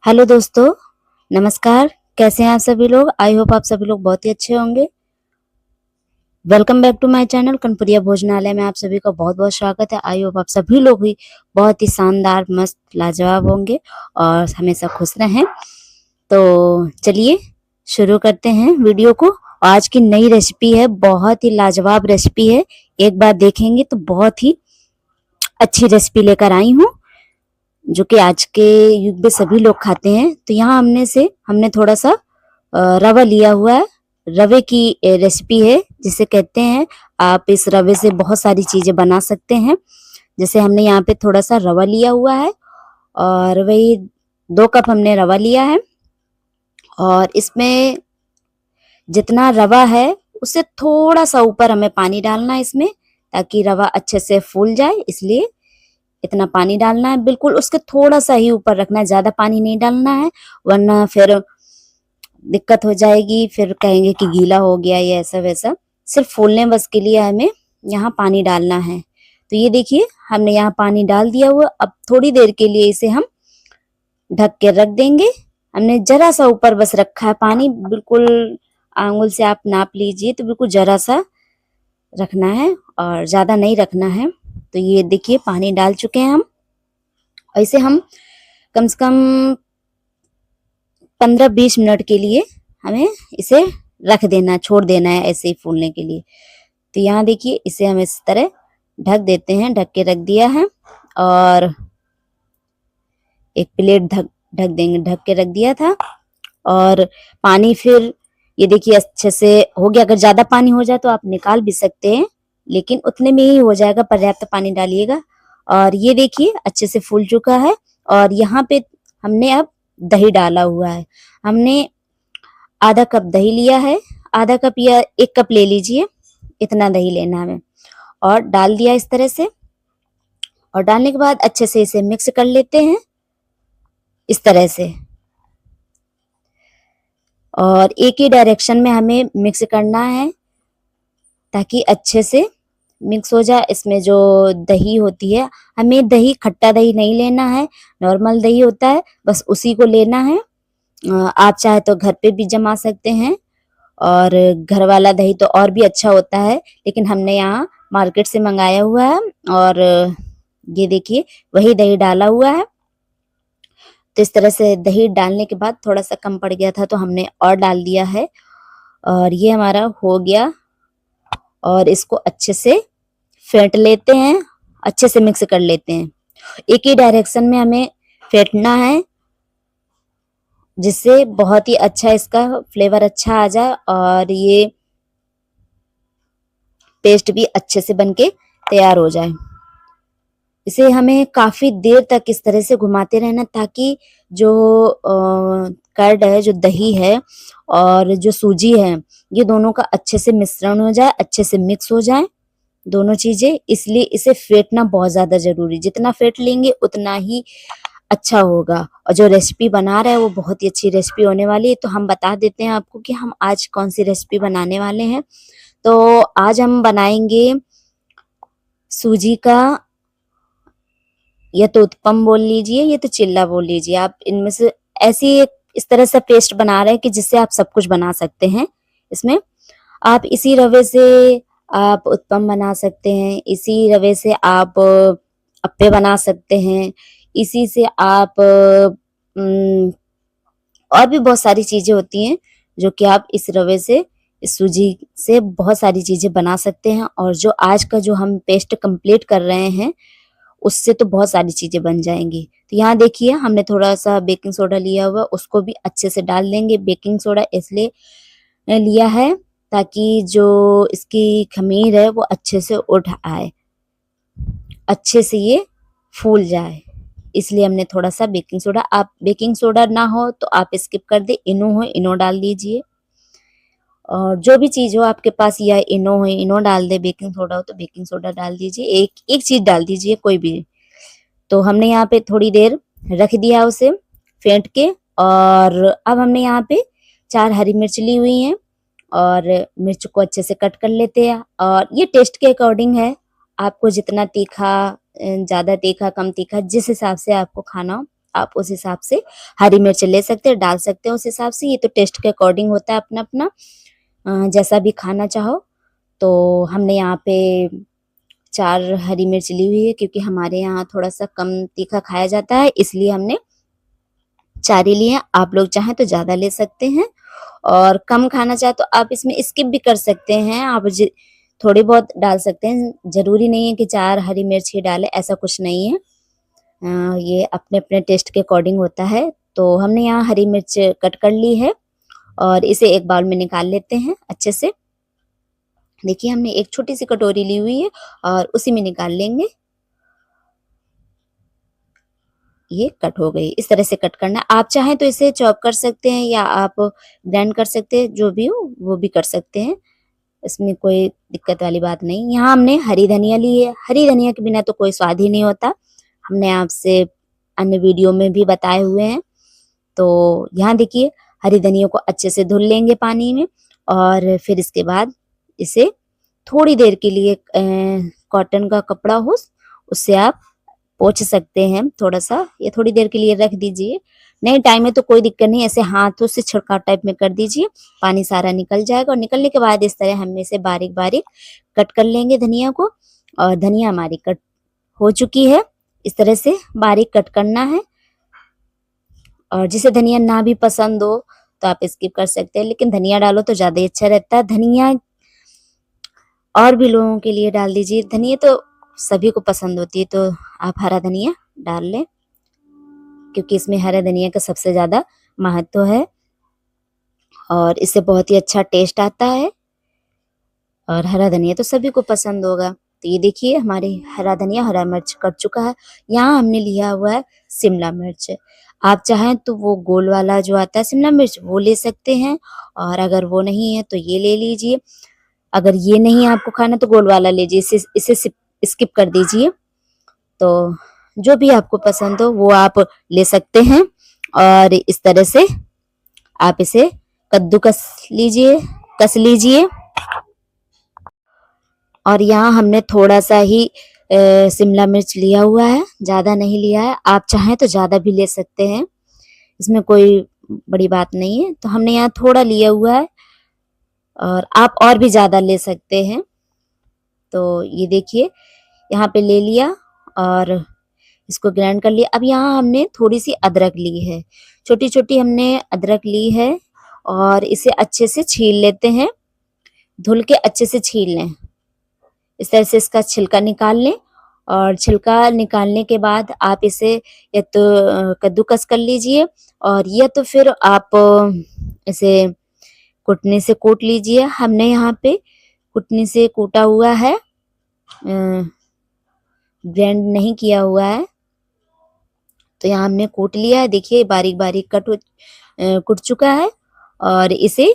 Hello दोस्तों, नमस्कार। कैसे हैं आप सभी लोग? आई होप आप सभी लोग बहुत ही अच्छे होंगे। Welcome back to my channel Kanpuria Bhojnalaya में आप सभी का बहुत बहुत स्वागत है। आई होप आप सभी लोग भी बहुत ही शानदार, मस्त, लाजवाब होंगे और हमेशा खुश रहें। तो चलिए शुरू करते हैं वीडियो को। आज की नई रेसिपी है, बहुत ही लाजवाब रेसिपी है। एक बार देखेंगे तो बहुत ही अच्छी रेसिपी लेकर आई हूँ, जो कि आज के युग में सभी लोग खाते हैं। तो यहाँ हमने थोड़ा सा रवा लिया हुआ है। रवे की रेसिपी है जिसे कहते हैं। आप इस रवे से बहुत सारी चीजें बना सकते हैं। जैसे हमने यहाँ पे थोड़ा सा रवा लिया हुआ है और वही 2 कप हमने रवा लिया है। और इसमें जितना रवा है उससे थोड़ा सा ऊपर हमें पानी डालना है इसमें, ताकि रवा अच्छे से फूल जाए। इसलिए इतना पानी डालना है, बिल्कुल उसके थोड़ा सा ही ऊपर रखना है, ज्यादा पानी नहीं डालना है, वरना फिर दिक्कत हो जाएगी। फिर कहेंगे कि गीला हो गया या ऐसा वैसा। सिर्फ फूलने बस के लिए हमें यहाँ पानी डालना है। तो ये देखिए, हमने यहाँ पानी डाल दिया हुआ। अब थोड़ी देर के लिए इसे हम ढक के रख देंगे। हमने जरा सा ऊपर बस रखा है पानी, बिल्कुल आंगुल से आप नाप लीजिए, तो बिल्कुल जरा सा रखना है और ज्यादा नहीं रखना है। तो ये देखिए, पानी डाल चुके हैं हम। और इसे हम कम से कम 15-20 मिनट के लिए हमें इसे रख देना, छोड़ देना है ऐसे ही फूलने के लिए। तो यहाँ देखिए, इसे हम इस तरह ढक देते हैं, ढक के रख दिया है। और एक प्लेट ढक ढक देंगे, ढक के रख दिया था। और पानी फिर ये देखिए अच्छे से हो गया। अगर ज्यादा पानी हो जाए तो आप निकाल भी सकते हैं, लेकिन उतने में ही हो जाएगा, पर्याप्त पानी डालिएगा। और ये देखिए अच्छे से फूल चुका है। और यहाँ पे हमने अब दही डाला हुआ है। हमने आधा कप दही लिया है, आधा कप या 1 कप ले लीजिए, इतना दही लेना हमें। और डाल दिया इस तरह से। और डालने के बाद अच्छे से इसे मिक्स कर लेते हैं इस तरह से। और एक ही डायरेक्शन में हमें मिक्स करना है, ताकि अच्छे से मिक्स हो जाए। इसमें जो दही होती है, हमें दही खट्टा दही नहीं लेना है, नॉर्मल दही होता है, बस उसी को लेना है। आप चाहे तो घर पे भी जमा सकते हैं, और घर वाला दही तो और भी अच्छा होता है, लेकिन हमने यहाँ मार्केट से मंगाया हुआ है। और ये देखिए, वही दही डाला हुआ है। तो इस तरह से दही डालने के बाद थोड़ा सा कम पड़ गया था, तो हमने और डाल दिया है। और ये हमारा हो गया। और इसको अच्छे से फेंट लेते हैं, अच्छे से मिक्स कर लेते हैं। एक ही डायरेक्शन में हमें फेंटना है, जिससे बहुत ही अच्छा इसका फ्लेवर अच्छा आ जाए और ये पेस्ट भी अच्छे से बनके तैयार हो जाए। इसे हमें काफी देर तक इस तरह से घुमाते रहना, ताकि जो कर्ड है, जो दही है और जो सूजी है, ये दोनों का अच्छे से मिश्रण हो जाए, अच्छे से मिक्स हो जाए दोनों चीजें। इसलिए इसे फेंटना बहुत ज्यादा जरूरी। जितना फेंट लेंगे उतना ही अच्छा होगा। और जो रेसिपी बना रहा है वो बहुत ही अच्छी रेसिपी होने वाली है। तो हम बता देते हैं आपको कि हम आज कौन सी रेसिपी बनाने वाले हैं। तो आज हम बनाएंगे सूजी का, या तो उत्पम बोल लीजिए, या तो चिल्ला बोल लीजिए। आप इनमें से ऐसी इस तरह से पेस्ट बना रहे हैं कि जिससे आप सब कुछ बना सकते हैं। इसमें आप इसी रवे से आप उत्पम बना सकते हैं, इसी रवे से आप अप्पे बना सकते हैं, इसी से आप और भी बहुत सारी चीजें होती हैं, जो कि आप इस रवे से, इस सूजी से बहुत सारी चीजें बना सकते हैं। और जो आज का जो हम पेस्ट कंप्लीट कर रहे हैं, उससे तो बहुत सारी चीजें बन जाएंगी। तो यहाँ देखिए, हमने थोड़ा सा बेकिंग सोडा लिया हुआ, उसको भी अच्छे से डाल देंगे। बेकिंग सोडा इसलिए लिया है ताकि जो इसकी खमीर है वो अच्छे से उठ आए, अच्छे से ये फूल जाए। इसलिए हमने थोड़ा सा बेकिंग सोडा, आप बेकिंग सोडा ना हो तो आप स्किप कर दे, इनो हो इनो डाल दीजिए। और जो भी चीज हो आपके पास, या इनो हो इनो डाल दे, बेकिंग सोडा हो तो बेकिंग सोडा डाल दीजिए। एक एक चीज डाल दीजिए, कोई भी। तो हमने यहाँ पे थोड़ी देर रख दिया उसे फेंट के। और अब हमने यहाँ पे 4 हरी मिर्च ली हुई हैं, और मिर्च को अच्छे से कट कर लेते हैं। और ये टेस्ट के अकॉर्डिंग है, आपको जितना तीखा, ज्यादा तीखा, कम तीखा, जिस हिसाब से आपको खाना हो आप उस हिसाब से हरी मिर्च ले सकते हैं, डाल सकते हैं उस हिसाब से। ये तो टेस्ट के अकॉर्डिंग होता है अपना अपना, जैसा भी खाना चाहो। तो हमने यहाँ पे 4 हरी मिर्च ली हुई है, क्योंकि हमारे यहाँ थोड़ा सा कम तीखा खाया जाता है, इसलिए हमने 4 ही लिए हैं। आप लोग चाहें तो ज्यादा ले सकते हैं, और कम खाना चाहे तो आप इसमें स्किप भी कर सकते हैं। आप थोड़ी बहुत डाल सकते हैं, जरूरी नहीं है कि 4 हरी मिर्च ही डालें, ऐसा कुछ नहीं है। ये अपने अपने टेस्ट के अकॉर्डिंग होता है। तो हमने यहाँ हरी मिर्च कट कर ली है और इसे एक बाउल में निकाल लेते हैं अच्छे से। देखिए हमने एक छोटी सी कटोरी ली हुई है और उसी में निकाल लेंगे। ये कट हो गई, इस तरह से कट करना। आप चाहें तो इसे चॉप कर सकते हैं या आप ग्राइंड कर सकते हैं, जो भी हो वो भी कर सकते हैं, इसमें कोई दिक्कत वाली बात नहीं। यहाँ हमने हरी धनिया ली है, हरी धनिया के बिना तो कोई स्वाद ही नहीं होता, हमने आपसे अन्य वीडियो में भी बताए हुए हैं। तो यहाँ देखिए हरी धनिया को अच्छे से धुल लेंगे पानी में, और फिर इसके बाद इसे थोड़ी देर के लिए कॉटन का कपड़ा हो उससे आप पोंछ सकते हैं थोड़ा सा, या थोड़ी देर के लिए रख दीजिए। नहीं टाइम है तो कोई दिक्कत नहीं, ऐसे हाथों से छिड़काव टाइप में कर दीजिए, पानी सारा निकल जाएगा। और निकलने के बाद इस तरह हम इसे बारीक बारीक कट कर लेंगे धनिया को। और धनिया हमारी कट हो चुकी है, इस तरह से बारीक कट करना है। और जिसे धनिया ना भी पसंद हो तो आप स्किप कर सकते हैं, लेकिन धनिया डालो तो ज्यादा अच्छा रहता है। धनिया और भी लोगों के लिए डाल दीजिए, धनिया तो सभी को पसंद होती है, तो आप हरा धनिया डाल लें, क्योंकि इसमें हरा धनिया का सबसे ज्यादा महत्व है और इससे बहुत ही अच्छा टेस्ट आता है। और हरा धनिया तो सभी को पसंद होगा। तो ये देखिए हमारे हरा धनिया हरा मिर्च कट चुका है। यहाँ हमने लिया हुआ है शिमला मिर्च, आप चाहें तो वो गोल वाला जो आता है शिमला मिर्च वो ले सकते हैं, और अगर वो नहीं है तो ये ले लीजिए। अगर ये नहीं आपको खाना तो गोल वाला लीजिए, इसे स्किप कर दीजिए। तो जो भी आपको पसंद हो वो आप ले सकते हैं। और इस तरह से आप इसे कद्दूकस लीजिए, कस लीजिए। और यहाँ हमने थोड़ा सा ही शिमला मिर्च लिया हुआ है, ज्यादा नहीं लिया है। आप चाहें तो ज्यादा भी ले सकते हैं, इसमें कोई बड़ी बात नहीं है। तो हमने यहाँ थोड़ा लिया हुआ है, और आप और भी ज्यादा ले सकते हैं। तो ये देखिए यहाँ पे ले लिया और इसको ग्राइंड कर लिया। अब यहाँ हमने थोड़ी सी अदरक ली है, छोटी छोटी हमने अदरक ली है, और इसे अच्छे से छील लेते हैं, धुल के अच्छे से छील लें। इस तरह से इसका छिलका निकाल लें, और छिलका निकालने के बाद आप इसे या तो कद्दूकस कर लीजिए, और या तो फिर आप इसे कुटने से कूट लीजिए। हमने यहाँ पे कुटने से कूटा हुआ है, ग्राइंड नहीं किया हुआ है। तो यहाँ हमने कूट लिया है, देखिए बारीक बारीक कुट चुका है। और इसे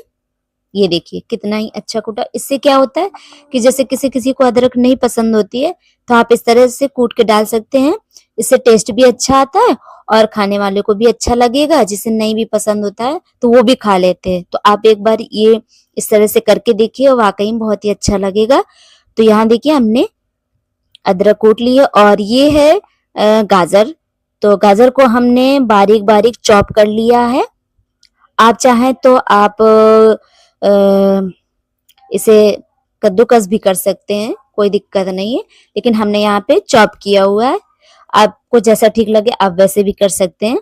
ये देखिए कितना ही अच्छा कूटा। इससे क्या होता है कि जैसे किसी किसी को अदरक नहीं पसंद होती है, तो आप इस तरह से कूट के डाल सकते हैं, इससे टेस्ट भी अच्छा आता है और खाने वाले को भी अच्छा लगेगा। जिसे नहीं भी पसंद होता है तो वो भी खा लेते हैं। तो आप एक बार ये इस तरह से करके देखिए, वाकई में बहुत ही अच्छा लगेगा। तो यहाँ देखिए हमने अदरक कूट ली है, और ये है गाजर। तो गाजर को हमने बारीक बारीक चॉप कर लिया है। आप चाहें तो आप इसे कद्दूकस भी कर सकते हैं, कोई दिक्कत नहीं है, लेकिन हमने यहाँ पे चॉप किया हुआ है। आपको जैसा ठीक लगे आप वैसे भी कर सकते हैं।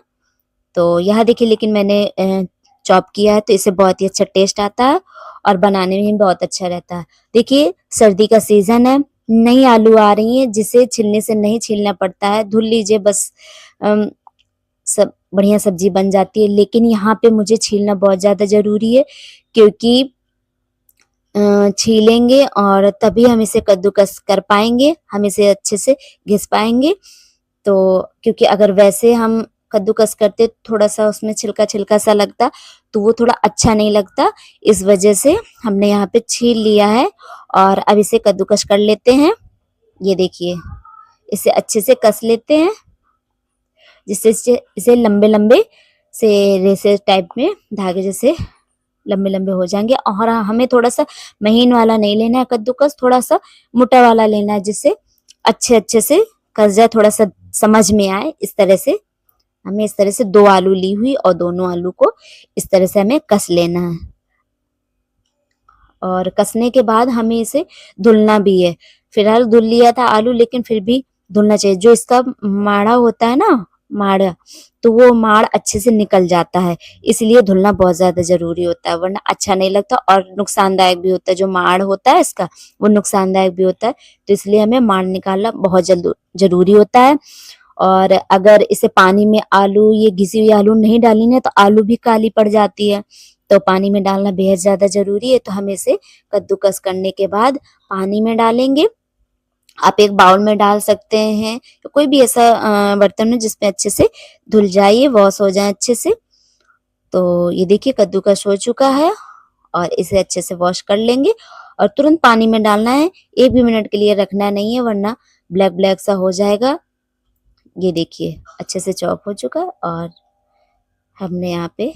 तो यहाँ देखिए, लेकिन मैंने चॉप किया है तो इससे बहुत ही अच्छा टेस्ट आता है और बनाने में भी बहुत अच्छा रहता है। देखिए सर्दी का सीजन है, नई आलू आ रही है, जिसे छिलने से नहीं छीलना पड़ता है, धुल लीजिए बस, सब बढ़िया सब्जी बन जाती है। लेकिन यहाँ पे मुझे छीलना बहुत ज्यादा जरूरी है, क्योंकि छीलेंगे और तभी हम इसे कद्दूकस कर पाएंगे, हम इसे अच्छे से घिस पाएंगे। तो क्योंकि अगर वैसे हम कद्दूकस करते थोड़ा सा उसमें छिलका छिलका सा लगता तो वो थोड़ा अच्छा नहीं लगता, इस वजह से हमने यहाँ पे छील लिया है। और अब इसे कद्दूकस कर लेते हैं। ये देखिए इसे अच्छे से कस लेते हैं, जिससे इसे लंबे लंबे से रेसे टाइप में धागे जैसे लंबे लंबे हो जाएंगे। और हमें थोड़ा सा महीन वाला नहीं लेना है कद्दूकस, थोड़ा सा मोटा वाला लेना है, जिससे अच्छे अच्छे से कस जाए, थोड़ा सा समझ में आए। इस तरह से हमें इस तरह से 2 आलू ली हुई और दोनों आलू को इस तरह से हमें कस लेना है। और कसने के बाद हमें इसे धुलना भी है। फिलहाल धुल लिया था आलू, लेकिन फिर भी धुलना चाहिए। जो इसका माड़ा होता है ना, माड़ा, तो वो माड़ अच्छे से निकल जाता है, इसलिए धुलना बहुत ज्यादा जरूरी होता है, वरना अच्छा नहीं लगता और नुकसानदायक भी होता है। जो माड़ होता है इसका, वो नुकसानदायक भी होता है, तो इसलिए हमें माड़ निकालना बहुत जरूरी होता है। और अगर इसे पानी में आलू, ये घिसी हुई आलू नहीं डालेंगे तो आलू भी काली पड़ जाती है, तो पानी में डालना बेहद ज्यादा जरूरी है। तो हम इसे कद्दूकस करने के बाद पानी में डालेंगे। आप एक बाउल में डाल सकते हैं, तो कोई भी ऐसा बर्तन हो जिसमें अच्छे से धुल जाए, वॉश हो जाए अच्छे से। तो ये देखिए कद्दूकस हो चुका है और इसे अच्छे से वॉश कर लेंगे और तुरंत पानी में डालना है। 1 भी मिनट के लिए रखना नहीं है, वरना ब्लैक ब्लैक सा हो जाएगा। ये देखिए अच्छे से चॉप हो चुका है और हमने यहाँ पे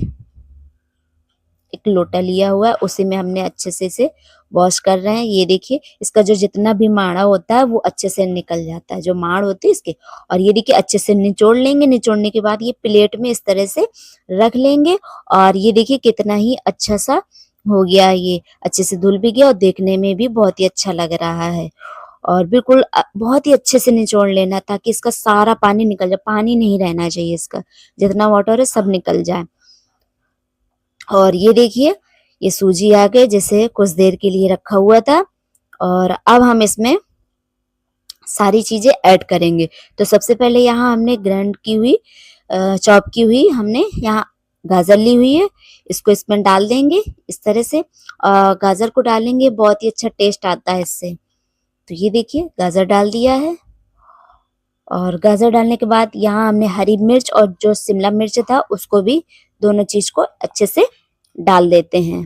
एक लोटा लिया हुआ है, उसी में हमने अच्छे से इसे वॉश कर रहे हैं। ये देखिए इसका जो जितना भी माड़ा होता है वो अच्छे से निकल जाता है, जो माड़ होती है इसके। और ये देखिए अच्छे से निचोड़ लेंगे। निचोड़ने के बाद ये प्लेट में इस तरह से रख लेंगे और ये देखिए कितना ही अच्छा सा हो गया। ये अच्छे से धुल भी गया और देखने में भी बहुत ही अच्छा लग रहा है। और बिल्कुल बहुत ही अच्छे से निचोड़ लेना ताकि इसका सारा पानी निकल जाए। पानी नहीं रहना चाहिए, इसका जितना वाटर है सब निकल जाए। और ये देखिए ये सूजी आ गए, जैसे कुछ देर के लिए रखा हुआ था। और अब हम इसमें सारी चीजें ऐड करेंगे। तो सबसे पहले यहाँ हमने ग्राइंड की हुई, चॉप की हुई हमने यहाँ गाजर ली हुई है, इसको इसमें डाल देंगे इस तरह से। गाजर को डालेंगे, बहुत ही अच्छा टेस्ट आता है इससे। तो ये देखिए गाजर डाल दिया है। और गाजर डालने के बाद यहाँ हमने हरी मिर्च और जो शिमला मिर्च था उसको भी, दोनों चीज को अच्छे से डाल देते हैं।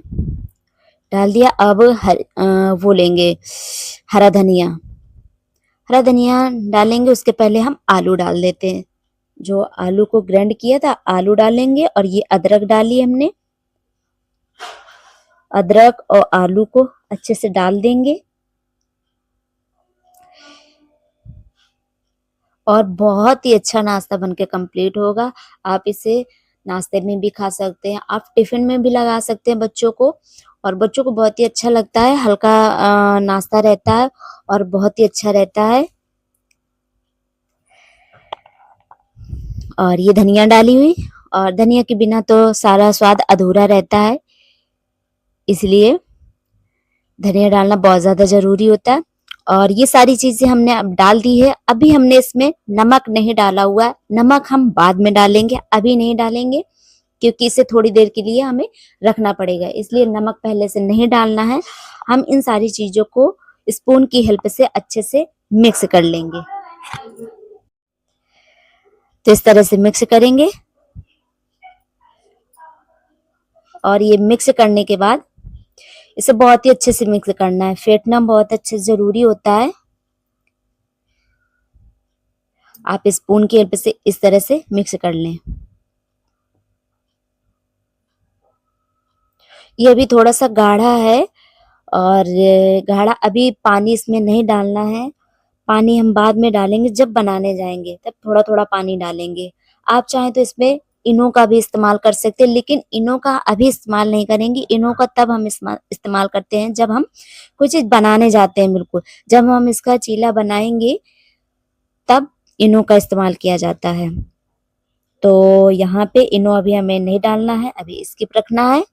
डाल दिया। अब वो लेंगे हरा धनिया। हरा धनिया डालेंगे, उसके पहले हम आलू डाल देते हैं। जो आलू को ग्राइंड किया था आलू डालेंगे। और ये अदरक डाली हमने, अदरक और आलू को अच्छे से डाल देंगे। और बहुत ही अच्छा नाश्ता बनके कंप्लीट होगा। आप इसे नाश्ते में भी खा सकते हैं, आप टिफिन में भी लगा सकते हैं बच्चों को, और बच्चों को बहुत ही अच्छा लगता है। हल्का नाश्ता रहता है और बहुत ही अच्छा रहता है। और ये धनिया डाली हुई, और धनिया के बिना तो सारा स्वाद अधूरा रहता है, इसलिए धनिया डालना बहुत ज्यादा जरूरी होता है। और ये सारी चीजें हमने अब डाल दी है। अभी हमने इसमें नमक नहीं डाला हुआ है, नमक हम बाद में डालेंगे, अभी नहीं डालेंगे, क्योंकि इसे थोड़ी देर के लिए हमें रखना पड़ेगा, इसलिए नमक पहले से नहीं डालना है। हम इन सारी चीजों को स्पून की हेल्प से अच्छे से मिक्स कर लेंगे। तो इस तरह से मिक्स करेंगे। और ये मिक्स करने के बाद इसे बहुत ही अच्छे से मिक्स करना है, फेंटना बहुत अच्छे से जरूरी होता है। आप स्पून की हेल्प से इस तरह से मिक्स कर लें। ये अभी थोड़ा सा गाढ़ा है, और गाढ़ा, अभी पानी इसमें नहीं डालना है। पानी हम बाद में डालेंगे, जब बनाने जाएंगे तब थोड़ा थोड़ा पानी डालेंगे। आप चाहें तो इसमें इनो का भी इस्तेमाल कर सकते हैं, लेकिन इनो का अभी इस्तेमाल नहीं करेंगे। इनो का तब हम इस्तेमाल करते हैं जब हम कोई चीज बनाने जाते हैं। बिल्कुल जब हम इसका चीला बनाएंगे तब इनो का इस्तेमाल किया जाता है। तो यहाँ पे इनो अभी हमें नहीं डालना है, अभी स्किप रखना है।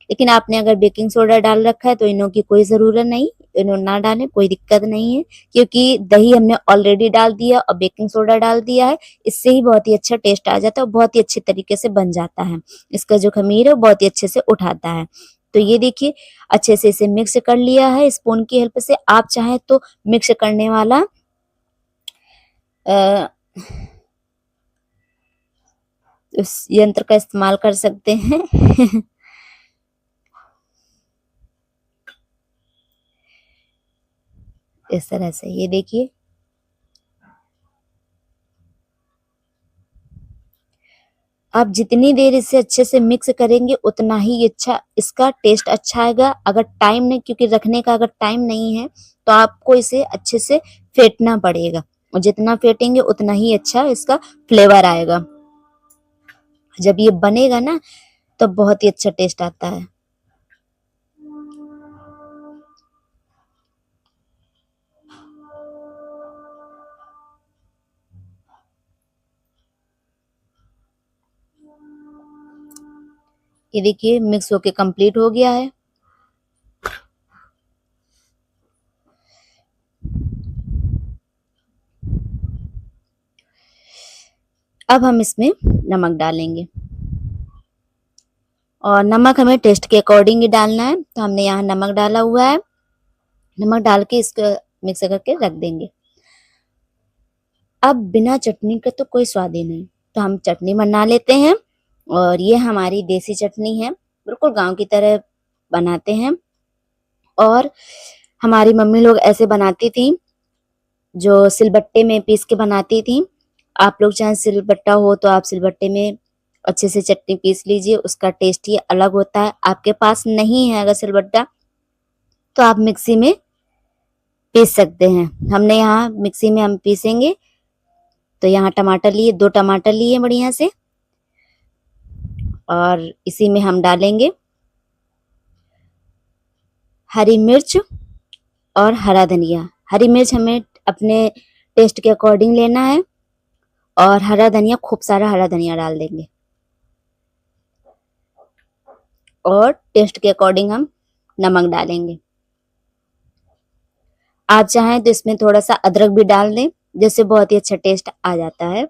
लेकिन आपने अगर बेकिंग सोडा डाल रखा है तो इनो की कोई जरूरत नहीं, इनो ना डालें कोई दिक्कत नहीं है, क्योंकि दही हमने ऑलरेडी डाल दिया और बेकिंग सोडा डाल दिया है। इससे ही बहुत ही अच्छा टेस्ट आ जाता है और बहुत ही अच्छे तरीके से बन जाता है। इसका जो खमीर है वो बहुत ही अच्छे से उठाता है। तो ये देखिए अच्छे से इसे मिक्स कर लिया है स्पून की हेल्प से। आप चाहें तो मिक्स करने वाला उस यंत्र का इस्तेमाल कर सकते हैं। इस तरह से ये देखिए आप जितनी देर इसे अच्छे से मिक्स करेंगे उतना ही अच्छा इसका टेस्ट अच्छा आएगा। अगर टाइम नहीं, क्योंकि रखने का अगर टाइम नहीं है तो आपको इसे अच्छे से फेंटना पड़ेगा, और जितना फेंटेंगे उतना ही अच्छा इसका फ्लेवर आएगा। जब ये बनेगा ना तो बहुत ही अच्छा टेस्ट आता है। ये देखिए मिक्स होके कंप्लीट हो गया है। अब हम इसमें नमक डालेंगे और नमक हमें टेस्ट के अकॉर्डिंग ही डालना है, तो हमने यहाँ नमक डाला हुआ है। नमक डाल के इसको मिक्स करके रख देंगे। अब बिना चटनी का तो कोई स्वाद ही नहीं, तो हम चटनी बना लेते हैं। और ये हमारी देसी चटनी है, बिल्कुल गांव की तरह बनाते हैं। और हमारी मम्मी लोग ऐसे बनाती थी, जो सिलबट्टे में पीस के बनाती थी। आप लोग चाहे सिलबट्टा हो तो आप सिलबट्टे में अच्छे से चटनी पीस लीजिए, उसका टेस्ट ही अलग होता है। आपके पास नहीं है अगर सिलबट्टा तो आप मिक्सी में पीस सकते हैं। हमने यहाँ मिक्सी में हम पीसेंगे। तो यहाँ टमाटर लिए, 2 टमाटर लिए बढ़िया से, और इसी में हम डालेंगे हरी मिर्च और हरा धनिया। हरी मिर्च हमें अपने टेस्ट के अकॉर्डिंग लेना है, और हरा धनिया खूब सारा हरा धनिया डाल देंगे, और टेस्ट के अकॉर्डिंग हम नमक डालेंगे। आप चाहें तो इसमें थोड़ा सा अदरक भी डाल दें, जिससे बहुत ही अच्छा टेस्ट आ जाता है।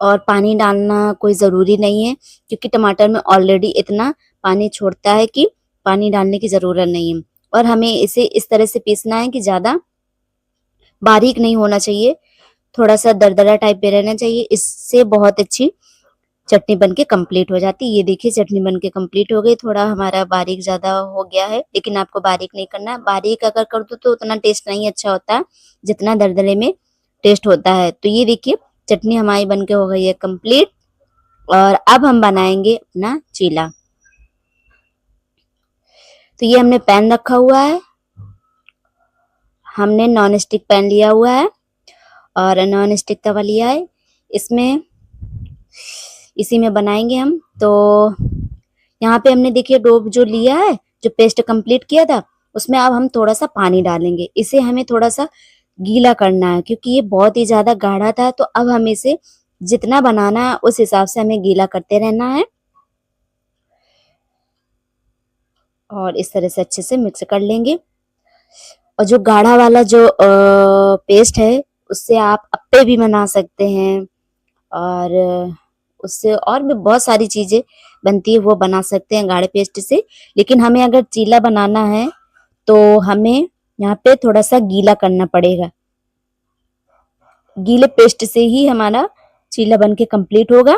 और पानी डालना कोई ज़रूरी नहीं है, क्योंकि टमाटर में ऑलरेडी इतना पानी छोड़ता है कि पानी डालने की ज़रूरत नहीं है। और हमें इसे इस तरह से पीसना है कि ज़्यादा बारीक नहीं होना चाहिए, थोड़ा सा दरदरा टाइप में रहना चाहिए। इससे बहुत अच्छी चटनी बनके कंप्लीट हो जाती है। ये देखिए चटनी बनके कंप्लीट हो गई। थोड़ा हमारा बारीक ज़्यादा हो गया है, लेकिन आपको बारीक नहीं करना। बारीक अगर कर दो तो उतना टेस्ट नहीं अच्छा होता जितना दरदरे में टेस्ट होता है। तो ये देखिए चटनी हमारी बनके हो गई है कंप्लीट। और अब हम बनाएंगे अपना चीला। तो ये हमने पैन रखा हुआ है, हमने नॉन स्टिक पैन लिया हुआ है और नॉन स्टिक तवा लिया है। इसमें इसी में बनाएंगे हम। तो यहाँ पे हमने देखिए डो जो लिया है, जो पेस्ट कंप्लीट किया था, उसमें अब हम थोड़ा सा पानी डालेंगे। इसे हमें थोड़ा सा गीला करना है, क्योंकि ये बहुत ही ज्यादा गाढ़ा था। तो अब हमें इसे जितना बनाना है उस हिसाब से हमें गीला करते रहना है, और इस तरह से अच्छे से मिक्स कर लेंगे। और जो गाढ़ा वाला जो पेस्ट है, उससे आप अप्पे भी बना सकते हैं, और उससे और भी बहुत सारी चीजें बनती है, वो बना सकते हैं गाढ़े पेस्ट से। लेकिन हमें अगर चीला बनाना है तो हमें यहाँ पे थोड़ा सा गीला करना पड़ेगा। गीले पेस्ट से ही हमारा चीला बनके कंप्लीट होगा।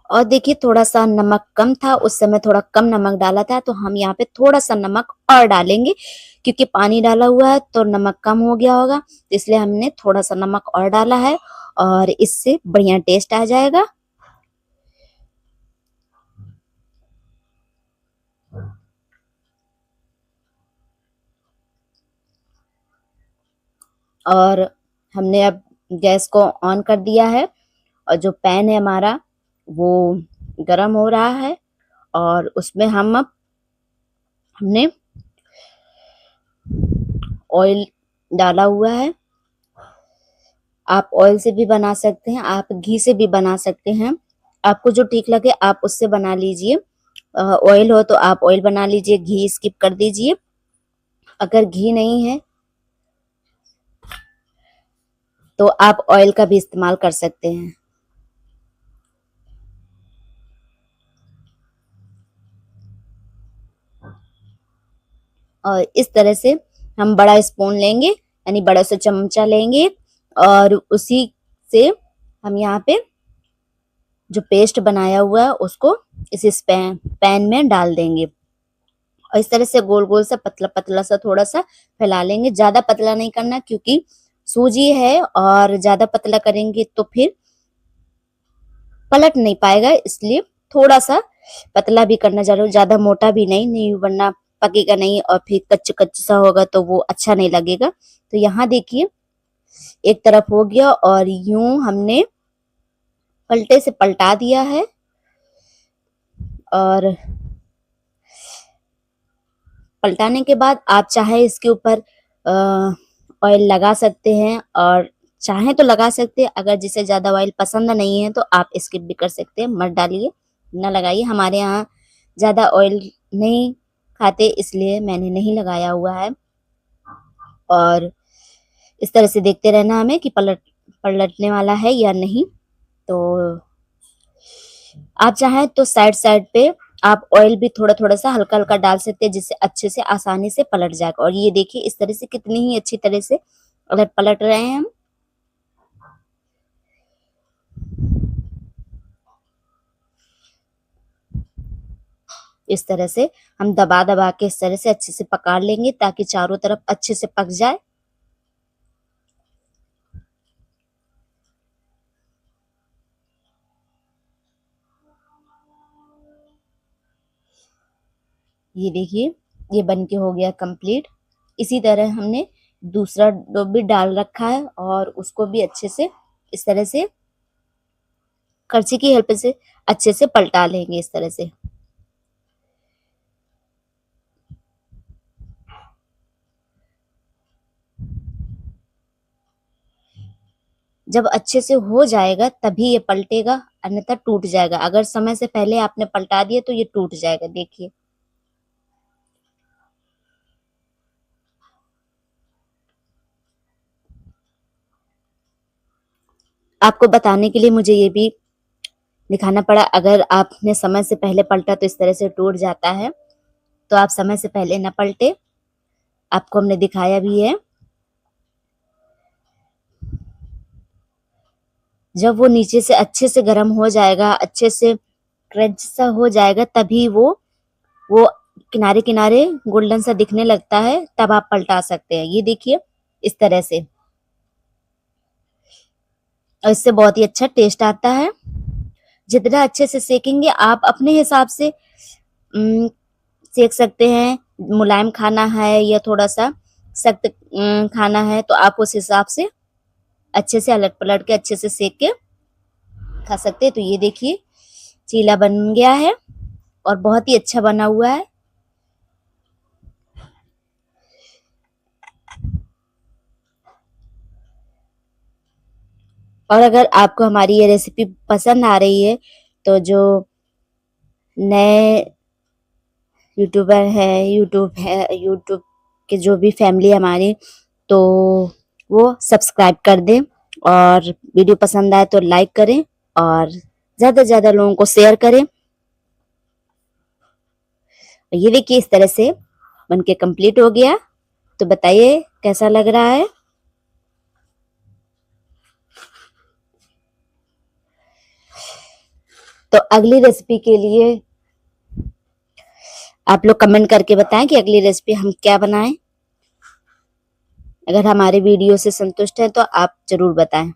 और देखिए थोड़ा सा नमक कम था, उस समय थोड़ा कम नमक डाला था, तो हम यहाँ पे थोड़ा सा नमक और डालेंगे, क्योंकि पानी डाला हुआ है तो नमक कम हो गया होगा, तो इसलिए हमने थोड़ा सा नमक और डाला है, और इससे बढ़िया टेस्ट आ जाएगा। और हमने अब गैस को ऑन कर दिया है, और जो पैन है हमारा वो गरम हो रहा है, और उसमें हमने ऑयल डाला हुआ है। आप ऑयल से भी बना सकते हैं, आप घी से भी बना सकते हैं, आपको जो ठीक लगे आप उससे बना लीजिए। ऑयल हो तो आप ऑयल बना लीजिए, घी स्किप कर दीजिए। अगर घी नहीं है तो आप ऑयल का भी इस्तेमाल कर सकते हैं। और इस तरह से हम बड़ा स्पून लेंगे, यानी बड़ा सा चमचा लेंगे, और उसी से हम यहाँ पे जो पेस्ट बनाया हुआ है उसको इस पैन में डाल देंगे, और इस तरह से गोल गोल सा पतला पतला सा थोड़ा सा फैला लेंगे। ज्यादा पतला नहीं करना, क्योंकि सूजी है, और ज्यादा पतला करेंगे तो फिर पलट नहीं पाएगा, इसलिए थोड़ा सा पतला भी करना जरूर, ज्यादा मोटा भी नहीं, नहीं वरना पकेगा नहीं और फिर कच्चा कच्चा सा होगा तो वो अच्छा नहीं लगेगा। तो यहाँ देखिए एक तरफ हो गया और यूं हमने पलटे से पलटा दिया है और पलटाने के बाद आप चाहे इसके ऊपर ऑयल लगा सकते हैं और चाहे तो लगा सकते हैं। अगर जिसे ज्यादा ऑयल पसंद नहीं है तो आप स्किप भी कर सकते हैं, मत डालिए, ना लगाइए। हमारे यहाँ ज्यादा ऑयल नहीं खाते इसलिए मैंने नहीं लगाया हुआ है। और इस तरह से देखते रहना हमें कि पलटने वाला है या नहीं। तो आप चाहें तो साइड साइड पे आप ऑयल भी थोड़ा थोड़ा सा हल्का हल्का डाल सकते हैं, जिससे अच्छे से आसानी से पलट जाएगा। और ये देखिए इस तरह से कितनी ही अच्छी तरह से अगर पलट रहे हैं हम। इस तरह से हम दबा दबा के इस तरह से अच्छे से पका लेंगे ताकि चारों तरफ अच्छे से पक जाए। ये देखिए ये बन के हो गया कंप्लीट। इसी तरह हमने दूसरा डो भी डाल रखा है और उसको भी अच्छे से इस तरह से करछी की हेल्प से अच्छे से पलटा लेंगे इस तरह से। जब अच्छे से हो जाएगा तभी ये पलटेगा, अन्यथा टूट जाएगा। अगर समय से पहले आपने पलटा दिया तो ये टूट जाएगा। देखिए आपको बताने के लिए मुझे ये भी दिखाना पड़ा। अगर आपने समय से पहले पलटा तो इस तरह से टूट जाता है, तो आप समय से पहले न पलटे। आपको हमने दिखाया भी है। जब वो नीचे से अच्छे से गर्म हो जाएगा, अच्छे से क्रंच सा हो जाएगा, तभी वो किनारे किनारे गोल्डन सा दिखने लगता है, तब आप पलटा सकते हैं। ये देखिए इस तरह से, और इससे बहुत ही अच्छा टेस्ट आता है। जितना अच्छे से सेकेंगे आप अपने हिसाब से सेक सकते हैं। मुलायम खाना है या थोड़ा सा सख्त खाना है तो आप उस हिसाब से अच्छे से अलट पलट के अच्छे से सेक के खा सकते हैं। तो ये देखिए चीला बन गया है और बहुत ही अच्छा बना हुआ है। और अगर आपको हमारी ये रेसिपी पसंद आ रही है तो जो नए यूट्यूब के जो भी फैमिली हमारी, तो वो सब्सक्राइब कर दें और वीडियो पसंद आए तो लाइक करें और ज्यादा से ज्यादा लोगों को शेयर करें। ये देखिए इस तरह से बनके कंप्लीट हो गया। तो बताइए कैसा लग रहा है। तो अगली रेसिपी के लिए आप लोग कमेंट करके बताएं कि अगली रेसिपी हम क्या बनाएं। अगर हमारे वीडियो से संतुष्ट हैं तो आप जरूर बताएं।